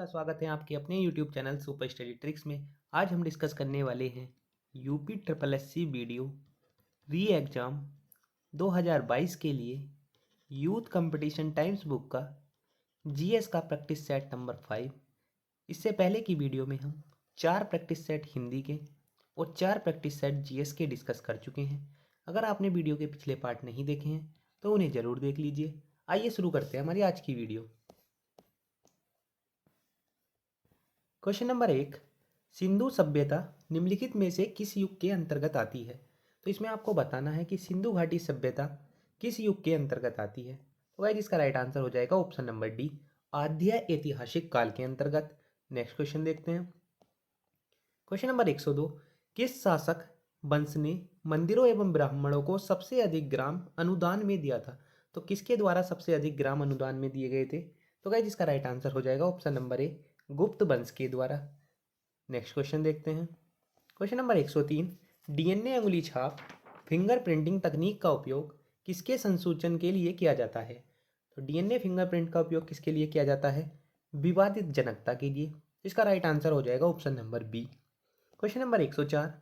का स्वागत है आपके अपने YouTube channel super study tricks में। आज हम डिस्कस करने वाले हैं यूपी ट्रिपल एससी वीडियो री एग्ज़ाम 2022 के लिए यूथ कंपटीशन टाइम्स बुक का जीएस का प्रैक्टिस सेट नंबर 5। इससे पहले की वीडियो में हम 4 प्रैक्टिस सेट हिंदी के और 4 प्रैक्टिस सेट जीएस के डिस्कस कर चुके हैं। अगर आपने वीडियो के पिछले पार्ट नहीं देखे हैं तो उन्हें ज़रूर देख लीजिए। आइए शुरू करते हैं हमारी आज की वीडियो। क्वेश्चन नंबर 1, सिंधु सभ्यता निम्नलिखित में से किस युग के अंतर्गत आती है? तो इसमें आपको बताना है कि सिंधु घाटी सभ्यता किस युग के अंतर्गत आती है। तो गाइस इसका राइट आंसर हो जाएगा ऑप्शन नंबर डी, आद्य ऐतिहासिक काल के अंतर्गत। नेक्स्ट क्वेश्चन देखते हैं। क्वेश्चन नंबर 102, किस शासक वंश ने मंदिरों एवं ब्राह्मणों को सबसे अधिक ग्राम अनुदान में दिया था? तो किसके द्वारा सबसे अधिक ग्राम अनुदान में दिए गए थे? तो गाइस इसका राइट आंसर हो जाएगा ऑप्शन नंबर ए, गुप्त वंश के द्वारा। नेक्स्ट क्वेश्चन देखते हैं। क्वेश्चन नंबर 103, डीएनए अंगुली छाप फिंगरप्रिंटिंग तकनीक का उपयोग किसके संसूचन के लिए किया जाता है? तो डीएनए फिंगरप्रिंट का उपयोग किसके लिए किया जाता है? विवादित जनकता के लिए। इसका राइट आंसर हो जाएगा option number B. Question number 104,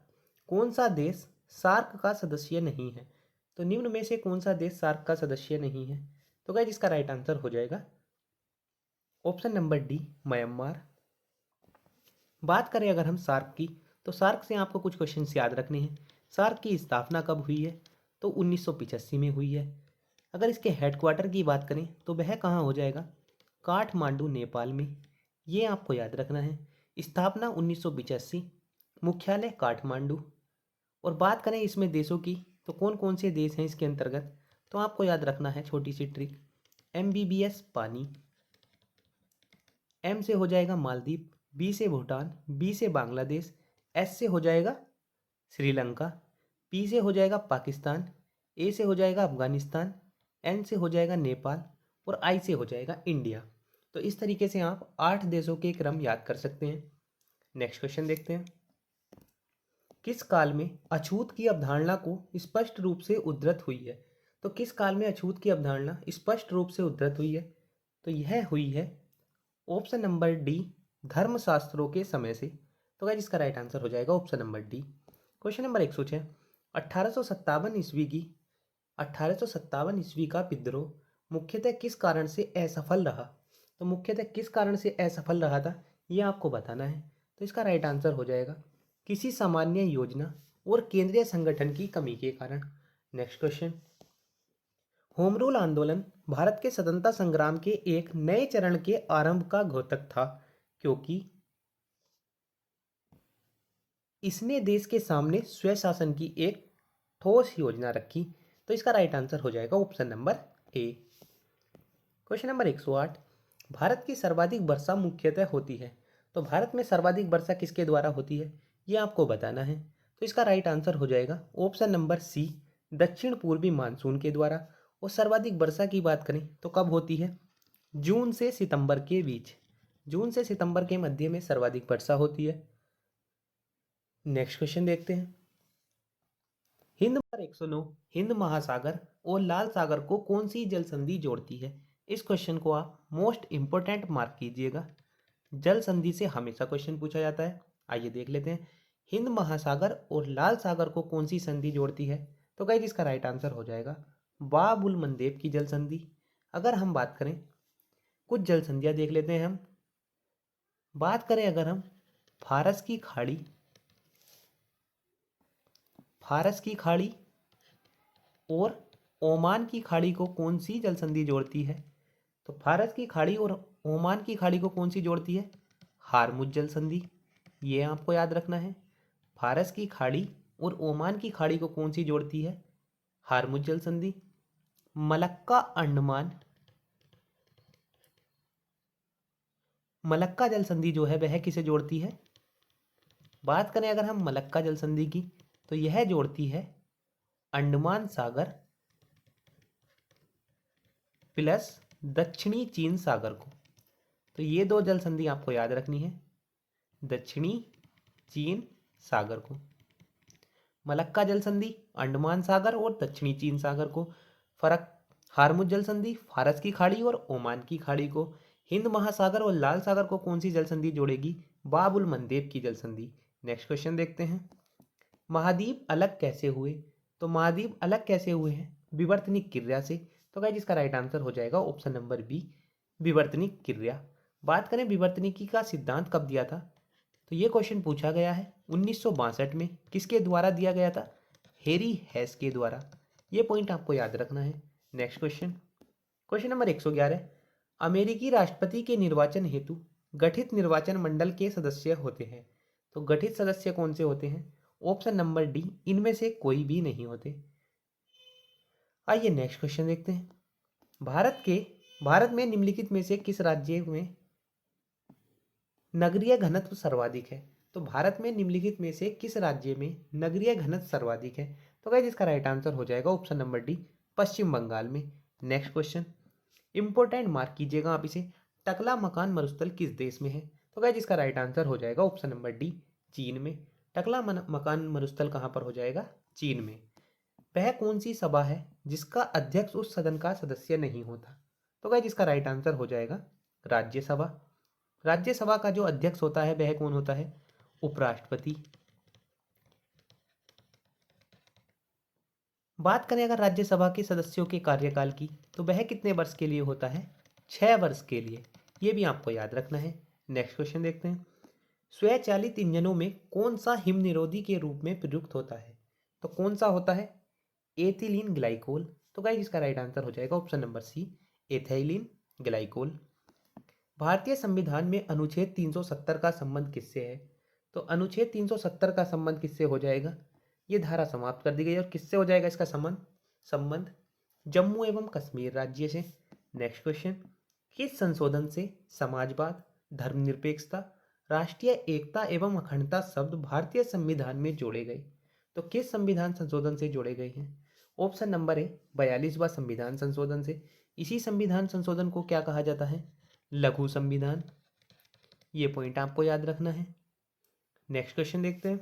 कौन सा देश सार्क का सदस्य नहीं है? तो निम्न में से कौन सा देश सार्क का सदस्य नहीं है? तो गाइस इसका राइट आंसर हो जाएगा ऑप्शन नंबर डी, म्यांमार। बात करें अगर हम सार्क की, तो सार्क से आपको कुछ क्वेश्चंस याद रखने हैं। सार्क की स्थापना कब हुई है? तो 1985 में हुई है। अगर इसके हेडक्वार्टर की बात करें तो वह कहाँ हो जाएगा? काठमांडू, नेपाल में। ये आपको याद रखना है। स्थापना 1985, मुख्यालय काठमांडू। और बात करें इसमें देशों की, तो कौन कौन से देश हैं इसके अंतर्गत? तो आपको याद रखना है छोटी सी ट्रिक, MBBS पानी, M से हो जाएगा मालदीव, B से भूटान, B से बांग्लादेश, S से हो जाएगा श्रीलंका, P से हो जाएगा पाकिस्तान, A से हो जाएगा अफगानिस्तान, N से हो जाएगा नेपाल और I से हो जाएगा इंडिया। तो इस तरीके से आप 8 देशों के क्रम याद कर सकते हैं। नेक्स्ट क्वेश्चन देखते हैं। किस काल में अछूत की अवधारणा को स्पष्ट रूप से उद्धृत हुई है? तो किस काल में अछूत की अवधारणा स्पष्ट रूप से उद्धृत हुई है? तो यह हुई है ऑप्शन नंबर डी, धर्मशास्त्रों के समय से। तो गाइस इसका राइट आंसर हो जाएगा option number D. Question number 106, 1857 ईस्वी की 1857 ईस्वी का विद्रोह मुख्यतः किस कारण से असफल रहा? तो मुख्यतः किस कारण से असफल रहा था, ये आपको बताना है। तो इसका राइट आंसर हो जाएगा किसी सामान्य योजना और केंद्रीय संगठन की कमी के कारण। नेक्स्ट क्वेश्चन, होम रूल आंदोलन भारत के स्वतंत्रता संग्राम के एक नए चरण के आरंभ का द्योतक था, क्योंकि इसने देश के सामने स्वशासन की एक ठोस योजना रखी। तो इसका राइट आंसर हो जाएगा option number A. Question number 108, Bharat की सर्वाधिक वर्षा मुख्यतः होती है। तो भारत में सर्वाधिक वर्षा किसके द्वारा होती है, ये आपको बताना है। तो इसका राइट आंसर हो जाएगा ऑप्शन नंबर सी, दक्षिण पूर्वी मानसून के द्वारा। और सर्वाधिक वर्षा की बात करें तो कब होती है? जून से सितंबर के बीच। जून से सितंबर के मध्य में सर्वाधिक वर्षा होती है। नेक्स्ट क्वेश्चन देखते हैं। हिंद नंबर 109, हिंद महासागर और लाल सागर को कौन सी जल संधि जोड़ती है? इस क्वेश्चन को आप मोस्ट इंपोर्टेंट मार्क कीजिएगा। जल संधि से हमेशा क्वेश्चन पूछा जाता है। आइए देख लेते हैं, हिंद महासागर और लाल सागर को कौन सी संधि जोड़ती है? तो गाइस इसका राइट आंसर हो जाएगा बाब उल मंदेब की जल संधि। अगर हम बात करें, कुछ जल संधियाँ देख लेते हैं हम। बात करें अगर हम फारस की खाड़ी, फारस की खाड़ी और ओमान की खाड़ी को कौन सी जल संधि जोड़ती है? तो फारस की खाड़ी और ओमान की खाड़ी को कौन सी जोड़ती है? हारमुज जल संधि। ये आपको याद रखना है। फारस की खाड़ी और ओमान की खाड़ी को कौन सी जोड़ती है? हारमुज जल संधि। मलक्का अंडमान, मलक्का जल संधि जो है वह किसे जोड़ती है? बात करें अगर हम मलक्का जल संधि की, तो यह जोड़ती है अंडमान सागर प्लस दक्षिणी चीन सागर को। तो ये दो जल संधि आपको याद रखनी है, दक्षिणी चीन सागर को। मलक्का जल संधि अंडमान सागर और दक्षिणी चीन सागर को। फर्क, हारमुज जल संधि फारस की खाड़ी और ओमान की खाड़ी को। हिंद महासागर और लाल सागर को कौन सी जल संधि जोड़ेगी? बाब उल मंदेब की जल संधि। नेक्स्ट क्वेश्चन देखते हैं। महाद्वीप अलग कैसे हुए? तो महाद्वीप अलग कैसे हुए हैं? विवर्तनिक क्रिया से। तो गाइस इसका राइट आंसर हो जाएगा ऑप्शन नंबर बी, विवर्तनिक क्रिया। बात करें विवर्तनिकी का सिद्धांत कब दिया था, तो ये क्वेश्चन पूछा गया है 1962 में। किसके द्वारा दिया गया था? हेरी हैस के द्वारा। ये पॉइंट आपको याद रखना है। Next question, question number 111। अमेरिकी राष्ट्रपति के निर्वाचन हेतु गठित निर्वाचन मंडल के सदस्य होते हैं। तो गठित सदस्य कौन से होते हैं? ऑप्शन नंबर डी, इनमें से कोई भी नहीं होते। आइए नेक्स्ट क्वेश्चन देखते हैं। भारत में निम्नलिखित में से किस राज्य में नगरीय घनत्व सर्वाधिक है? तो भारत में निम्नलिखित में से किस राज्य में नगरीय घनत्व सर्वाधिक है? तो गाइस इसका राइट आंसर हो जाएगा ऑप्शन नंबर डी, पश्चिम बंगाल में। नेक्स्ट क्वेश्चन, इंपोर्टेंट मार्क कीजिएगा आप इसे। टकला मकान मरुस्थल किस देश में है? तो गाइस इसका राइट आंसर हो जाएगा ऑप्शन नंबर डी, चीन में। टकला मकान मरुस्थल कहाँ पर हो जाएगा? चीन में। वह कौन सी सभा है जिसका अध्यक्ष उस सदन का सदस्य नहीं होता? तो गाइस इसका राइट आंसर हो जाएगा राज्यसभा। राज्यसभा का जो अध्यक्ष होता है वह कौन होता है? उपराष्ट्रपति। बात करें अगर राज्यसभा के सदस्यों के कार्यकाल की, तो वह कितने वर्ष के लिए होता है? 6 वर्ष के लिए। यह भी आपको याद रखना है। नेक्स्ट क्वेश्चन देखते हैं। स्वचालित इंजनों में कौन सा हिम निरोधी के रूप में प्रयुक्त होता है? तो कौन सा होता है? Ethylene glycol. तो गाइस इसका राइट आंसर हो जाएगा option number C, ethylene glycol. भारतीय संविधान में अनुच्छेद 370 का संबंध किससे है? तो अनुच्छेद 370 का संबंध किससे हो जाएगा? ये धारा समाप्त कर दी गई। और किससे हो जाएगा इसका संबंध? जम्मू एवं कश्मीर राज्य से। नेक्स्ट क्वेश्चन, किस संशोधन से समाजवाद, धर्मनिरपेक्षता, राष्ट्रीय एकता एवं अखंडता शब्द भारतीय संविधान में जोड़े गए? तो किस संविधान संशोधन से जोड़े गए हैं? ऑप्शन नंबर ए, 42वां संविधान संशोधन से। इसी संविधान संशोधन को क्या कहा जाता है? लघु संविधान। ये पॉइंट आपको याद रखना है। नेक्स्ट क्वेश्चन देखते हैं।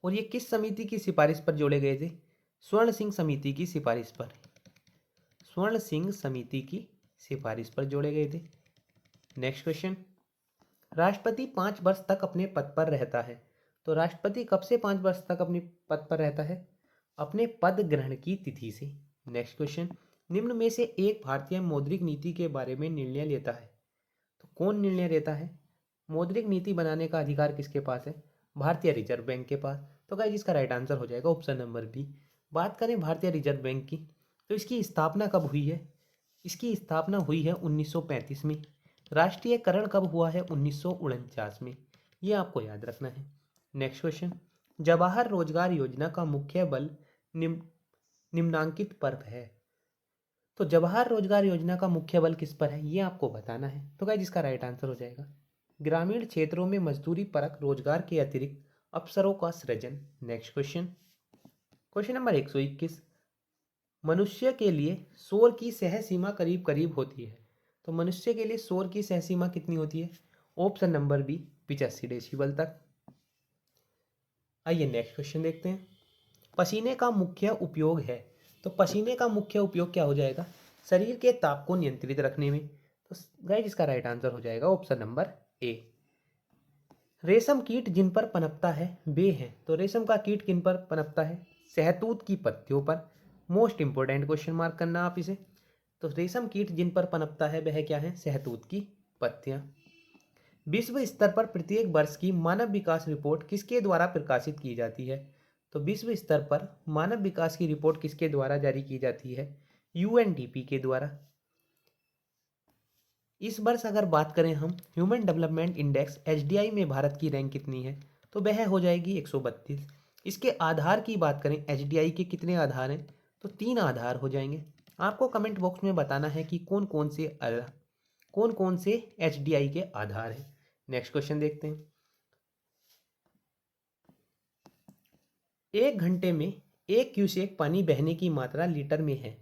और ये किस समिति की सिफारिश पर जोड़े गए थे? स्वर्ण सिंह समिति की सिफारिश पर। स्वर्ण सिंह समिति की सिफारिश पर जोड़े गए थे। नेक्स्ट क्वेश्चन, राष्ट्रपति 5 वर्ष तक अपने पद पर रहता है। तो राष्ट्रपति कब से 5 वर्ष तक अपने पद पर रहता है? अपने पद ग्रहण की तिथि से। नेक्स्ट क्वेश्चन, निम्न में से एक भारतीय मौद्रिक नीति के बारे में निर्णय लेता है। तो कौन निर्णय लेता है? मौद्रिक नीति बनाने का अधिकार किसके पास है? भारतीय रिजर्व बैंक के पास। तो गाइस इसका राइट आंसर हो जाएगा ऑप्शन नंबर बी। बात करें भारतीय रिजर्व बैंक की, तो इसकी स्थापना कब हुई है? इसकी स्थापना हुई है 1935 में। राष्ट्रीयकरण कब हुआ है? 1949 में। ये आपको याद रखना है। नेक्स्ट क्वेश्चन, जवाहर रोजगार योजना का मुख्य बल निम्नांकित पर है। तो जवाहर रोजगार योजना का मुख्य बल किस पर है? ये आपको बताना है। तो गाइस इसका राइट आंसर हो जाएगा ग्रामीण क्षेत्रों में मजदूरी परक रोजगार के अतिरिक्त अवसरों का सृजन। Next question, question number 121। मनुष्य के लिए शोर की सह सीमा करीब करीब होती है। तो मनुष्य के लिए शोर की सह सीमा कितनी होती है? ऑप्शन नंबर बी, 85 डेसिबल तक। आइए नेक्स्ट क्वेश्चन देखते हैं। पसीने का मुख्य उपयोग है। तो पसीने का मुख्य उपयोग क्या हो जाएगा? शरीर के ताप को नियंत्रित रखने में। तो गाइस इसका राइट आंसर हो जाएगा ऑप्शन नंबर ए। रेशम कीट जिन पर पनपता है वे हैं। तो रेशम का कीट किन पर पनपता है? शहतूत की पत्तियों पर। मोस्ट इंपोर्टेंट क्वेश्चन मार्क करना आप इसे। तो रेशम कीट जिन पर पनपता है वह क्या है? शहतूत की पत्तियां। विश्व स्तर पर प्रत्येक वर्ष की मानव विकास रिपोर्ट किसके द्वारा प्रकाशित की जाती है? तो विश्व स्तर पर मानव विकास की रिपोर्ट किसके द्वारा जारी की जाती है? यूएनडीपी के द्वारा। इस वर्ष अगर बात करें हम ह्यूमन डेवलपमेंट इंडेक्स एचडीआई में भारत की रैंक कितनी है? तो वह हो जाएगी 132। इसके आधार की बात करें एचडीआई के कितने आधार हैं? तो 3 आधार हो जाएंगे। आपको कमेंट बॉक्स में बताना है कि कौन कौन से एचडीआई के आधार हैं। नेक्स्ट क्वेश्चन देखते हैं। 1 घंटे में 1 क्यूसेक पानी बहने की मात्रा लीटर में है।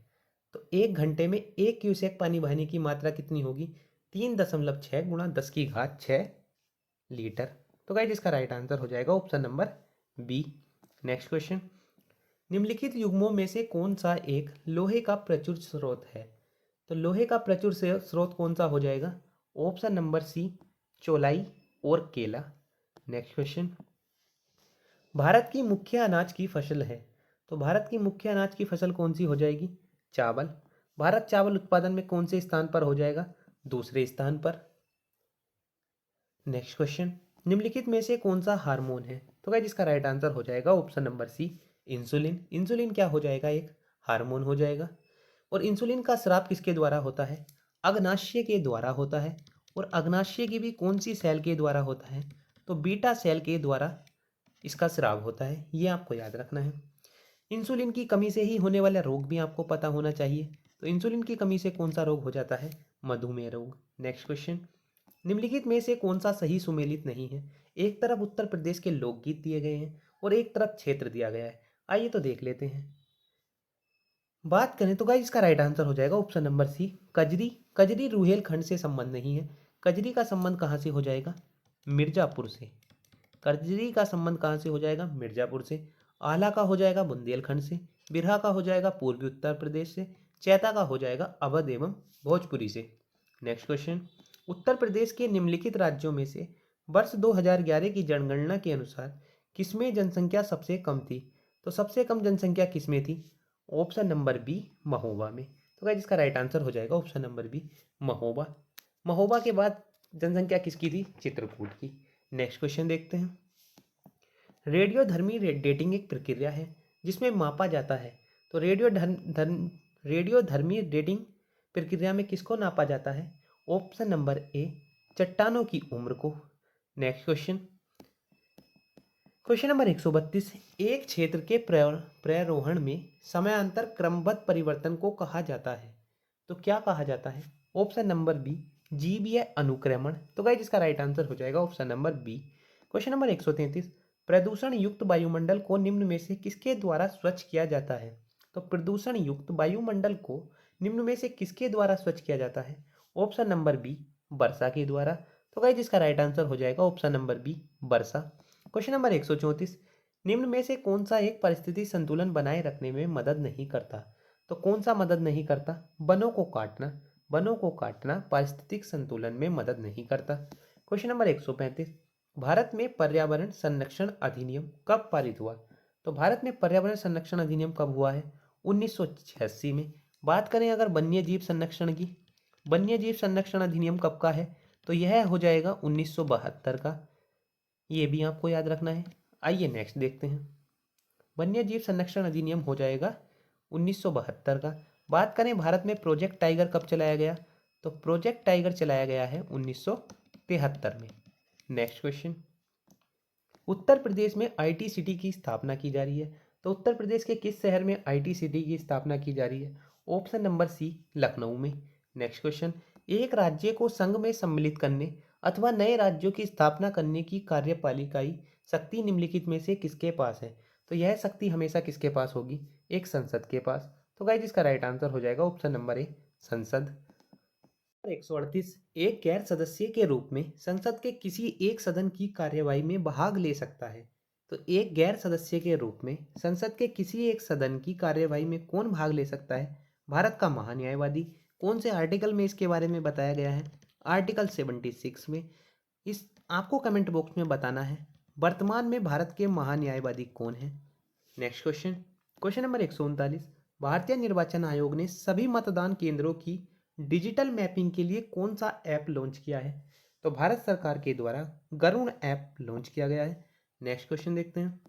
तो 1 घंटे में 1 क्यूसेक पानी बहने की मात्रा कितनी होगी? 3.6 गुणा 10 की घात 6 लीटर। तो गाइस इसका राइट आंसर हो जाएगा option number B. Next question, निम्नलिखित युग्मों में से कौन सा एक लोहे का प्रचुर स्रोत है? तो लोहे का प्रचुर स्रोत कौन सा हो जाएगा? ऑप्शन नंबर सी, चौलाई और केला। नेक्स्ट क्वेश्चन, भारत की मुख्य अनाज की फसल है, तो भारत की मुख्य अनाज की फसल कौन सी हो जाएगी? चावल। भारत चावल उत्पादन में कौन से स्थान पर हो जाएगा? दूसरे स्थान पर। नेक्स्ट क्वेश्चन, निम्नलिखित में से कौन सा हार्मोन है? तो गाइस इसका राइट आंसर हो जाएगा option number C, insulin. Insulin क्या हो जाएगा? एक हार्मोन हो जाएगा। और इंसुलिन का स्राव किसके द्वारा होता है? अग्नाशय के द्वारा होता है। और अग्नाशय की भी कौन सी सेल के द्वारा होता है? तो बीटा सेल के द्वारा इसका स्राव होता है, ये आपको याद रखना है। इंसुलिन की कमी से ही होने वाला रोग भी आपको पता होना चाहिए। तो इंसुलिन की कमी से कौन सा रोग हो जाता है? मधुमेह रोग। नेक्स्ट क्वेश्चन, निम्नलिखित में से कौन सा सही सुमेलित नहीं है? एक तरफ उत्तर प्रदेश के लोकगीत दिए गए हैं और एक तरफ क्षेत्र दिया गया है। आइए तो देख लेते हैं। बात करें तो गाइस इसका राइट आंसर हो जाएगा option number C, Kajri. Kajri Rohilkhand से संबंध नहीं है। कजरी का संबंध कहाँ से हो जाएगा? मिर्जापुर से। कजरी का संबंध कहाँ से हो जाएगा? मिर्जापुर से। आला का हो जाएगा बुंदेलखंड से। बिरहा का हो जाएगा पूर्वी उत्तर प्रदेश से। चैता का हो जाएगा अवध एवं भोजपुरी से। नेक्स्ट क्वेश्चन, उत्तर प्रदेश के निम्नलिखित राज्यों में से वर्ष 2011 की जनगणना के अनुसार किसमें जनसंख्या सबसे कम थी? तो सबसे कम जनसंख्या किसमें थी? ऑप्शन नंबर बी, महोबा में। तो गाइस इसका राइट आंसर हो जाएगा option number B, Mahoba. Mahoba के बाद जनसंख्या किसकी थी? चित्रकूट की। नेक्स्ट क्वेश्चन देखते हैं। रेडियोधर्मी डेटिंग एक प्रक्रिया है जिसमें मापा जाता है। तो रेडियोधर्मी डेटिंग प्रक्रिया में किसको नापा जाता है? ऑप्शन नंबर ए, चट्टानों की उम्र को। नेक्स्ट क्वेश्चन, क्वेश्चन नंबर 132, एक क्षेत्र के प्ररोहण में समांतर क्रमबद्ध परिवर्तन को कहा जाता है। तो क्या कहा जाता है? ऑप्शन नंबर बी, जीवीय अनुक्रमण। तो गाइस इसका राइट आंसर हो जाएगा option number B. Question number 133, प्रदूषण युक्त वायुमंडल को निम्न में से किसके द्वारा स्वच्छ किया जाता है? तो प्रदूषण युक्त वायुमंडल को निम्न में से किसके द्वारा स्वच्छ किया जाता है? ऑप्शन नंबर बी, वर्षा के द्वारा। तो गाइस इसका राइट आंसर हो जाएगा ऑप्शन नंबर बी, वर्षा। क्वेश्चन नंबर 134, निम्न में से कौन सा एक परिस्थिति संतुलन बनाए रखने में मदद नहीं करता? तो कौन सा मदद नहीं करता? वनों को काटना। वनों को काटना पारिस्थितिक संतुलन में मदद नहीं करता। क्वेश्चन नंबर 135, भारत में पर्यावरण संरक्षण अधिनियम कब पारित हुआ? तो भारत में पर्यावरण संरक्षण अधिनियम कब हुआ है? 1986 में। बात करें अगर वन्य जीव संरक्षण की, वन्य जीव संरक्षण अधिनियम कब का है? तो यह हो जाएगा 1972 का। ये भी आपको याद रखना है। आइए नेक्स्ट देखते हैं। वन्य जीव संरक्षण अधिनियम हो जाएगा 1972 का। बात करें भारत में प्रोजेक्ट टाइगर कब चलाया गया? तो प्रोजेक्ट टाइगर चलाया गया है 1973 में। नेक्स्ट क्वेश्चन, उत्तर प्रदेश में आईटी सिटी की स्थापना की जा रही है। तो उत्तर प्रदेश के किस शहर में आईटी सिटी की स्थापना की जा रही है? ऑप्शन नंबर सी, लखनऊ में। नेक्स्ट क्वेश्चन, एक राज्य को संघ में सम्मिलित करने अथवा नए राज्यों की स्थापना करने की कार्यपालिकाई शक्ति निम्नलिखित में से किसके पास है? तो यह शक्ति हमेशा किसके पास होगी? एक संसद के पास। तो गाइस इसका राइट आंसर हो जाएगा ऑप्शन नंबर ए, संसद। 138, एक गैर सदस्य के रूप में संसद के किसी एक सदन की कार्यवाही में भाग ले सकता है। तो एक गैर सदस्य के रूप में संसद के किसी एक सदन की कार्यवाही में कौन भाग ले सकता है? भारत का महान्यायवादी। कौन से आर्टिकल में इसके बारे में बताया गया है? आर्टिकल 76 में। इस आपको कमेंट बॉक्स में बताना है वर्तमान में भारत के महान्यायवादी कौन है। नेक्स्ट क्वेश्चन, क्वेश्चन नंबर 139, भारतीय निर्वाचन आयोग ने सभी मतदान केंद्रों की डिजिटल मैपिंग के लिए कौन सा ऐप लॉन्च किया है? तो भारत सरकार के द्वारा गरुड़ ऐप लॉन्च किया गया है। नेक्स्ट क्वेश्चन देखते हैं।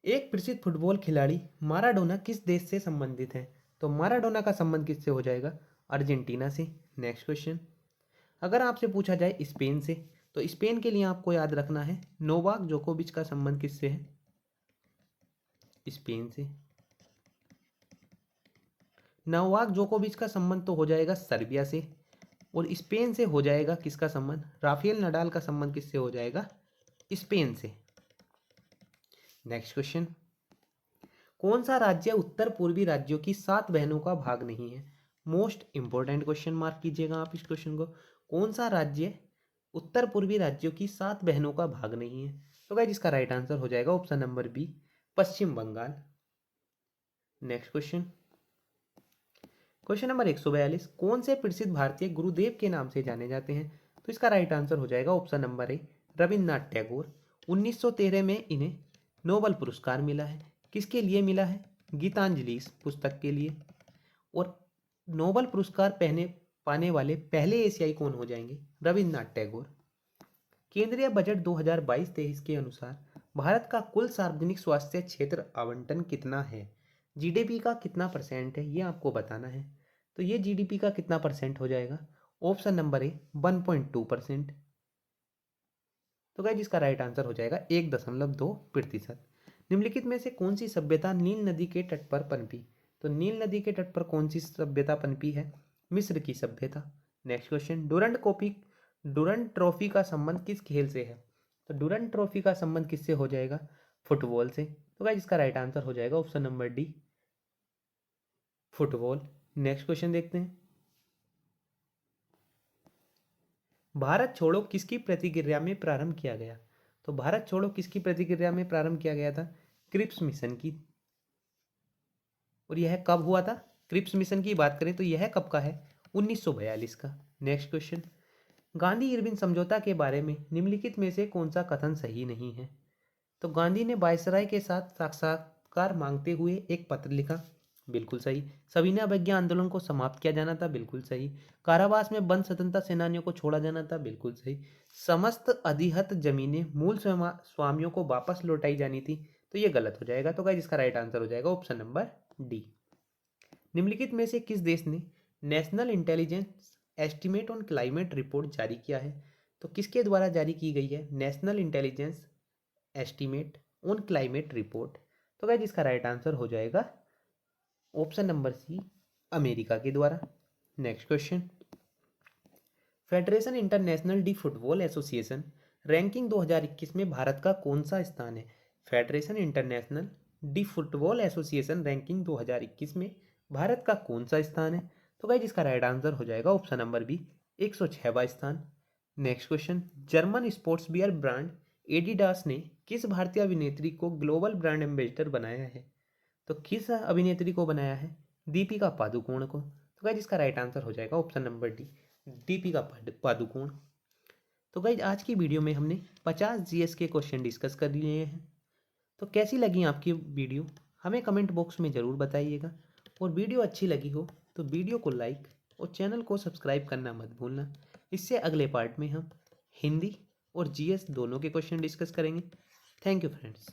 एक प्रसिद्ध फुटबॉल खिलाड़ी माराडोना किस देश से संबंधित है? तो माराडोना का संबंध किससे हो जाएगा? अर्जेंटीना से। नेक्स्ट क्वेश्चन, अगर आपसे पूछा जाए स्पेन से, तो स्पेन के लिए आपको याद रखना है नोवाक जोकोविच का संबंध किससे है? स्पेन से। नोवाक जोकोविच का संबंध तो हो जाएगा सर्बिया से। और स्पेन से हो जाएगा किसका संबंध? राफेल नडाल का संबंध किससे हो जाएगा? स्पेन से। नेक्स्ट क्वेश्चन, कौन सा राज्य उत्तर पूर्वी राज्यों की 7 बहनों का भाग नहीं है? मोस्ट इंपोर्टेंट क्वेश्चन, मार्क कीजिएगा आप इस क्वेश्चन को। कौन सा राज्य उत्तर पूर्वी राज्यों की 7 बहनों का भाग नहीं है? तो गाइस इसका राइट आंसर हो जाएगा option number B, Paschim Bangal. Next question, question number 142, कौन से प्रसिद्ध भारतीय गुरुदेव के नाम से जाने जाते हैं? तो इसका राइट आंसर हो जाएगा option number A, Rabindranath Tagore. 1913 में इन्हें नोबेल पुरस्कार मिला है। किसके लिए मिला है? गीतांजलि इस पुस्तक के लिए। और नोबेल पुरस्कार पाने वाले पहले एशियाई कौन हो जाएंगे? रविन्द्रनाथ टैगोर। केंद्रीय बजट 2022-23 के अनुसार भारत का कुल सार्वजनिक स्वास्थ्य क्षेत्र आवंटन कितना है? जीडीपी का कितना परसेंट है, ये आपको बताना है। तो ये जीडीपी का कितना परसेंट हो जाएगा? Option number A, 1.2%। तो गाइस इसका राइट आंसर हो जाएगा 1.2%। निम्नलिखित में से कौन सी सभ्यता नील नदी के तट पर पनपी? तो नील नदी के तट पर कौन सी सभ्यता पनपी है? मिस्र की सभ्यता। नेक्स्ट क्वेश्चन, डुरंड ट्रॉफी का संबंध किस खेल से है? तो डुरंड ट्रॉफी का संबंध किससे हो जाएगा? फुटबॉल से। तो गाइस इसका राइट आंसर हो जाएगा option number D, football. Next question देखते हैं, भारत छोड़ो किसकी प्रतिक्रिया में प्रारंभ किया गया? तो भारत छोड़ो किसकी प्रतिक्रिया में प्रारंभ किया गया था? क्रिप्स मिशन की। और यह कब हुआ था? क्रिप्स मिशन की बात करें तो यह कब का है? 1942 का। नेक्स्ट क्वेश्चन, गांधी इरविन समझौता के बारे में निम्नलिखित में से कौन सा कथन सही नहीं है? तो गांधी ने वायसराय के साथ साक्षात्कार मांगते हुए एक पत्र लिखा, बिल्कुल सही। सविनय अवज्ञा आंदोलन को समाप्त किया जाना था, बिल्कुल सही। कारावास में बंद स्वतंत्रता सेनानियों को छोड़ा जाना था, बिल्कुल सही। समस्त अधिहत जमीनें मूल स्वामियों को वापस लौटाई जानी थी, तो ये गलत हो जाएगा। तो गाइस इसका राइट आंसर हो जाएगा ऑप्शन नंबर डी। निम्नलिखित में से किस देश ने national intelligence estimate on climate report जारी किया है? तो किसके द्वारा जारी की गई है national intelligence estimate on climate report? तो गाइस इसका राइट आंसर हो जाएगा ऑप्शन नंबर सी, अमेरिका के द्वारा। Next question, federation international D football association ranking 2021 में भारत का कौन सा स्थान है? Federation international D football association ranking 2021 में भारत का कौन सा स्थान है? तो गाइस इसका राइट आंसर हो जाएगा ऑप्शन नंबर बी, 106वां स्थान। Next question, German sports wear brand Adidas ने किस भारतीय अभिनेत्री को ग्लोबल ब्रांड एम्बेसडर बनाया है? तो किस अभिनेत्री को बनाया है? दीपिका पादुकोण को। तो गाइस इसका राइट आंसर हो जाएगा option number D, Deepika Padukone. तो गाइस आज की वीडियो में हमने 50 जीएस के क्वेश्चन डिस्कस कर लिए हैं। तो कैसी लगी आपकी वीडियो, हमें कमेंट बॉक्स में ज़रूर बताइएगा। और वीडियो अच्छी लगी हो तो वीडियो को लाइक और चैनल को सब्सक्राइब करना मत भूलना। इससे अगले पार्ट में हम हिंदी और जीएस दोनों के क्वेश्चन डिस्कस करेंगे। Thank you friends.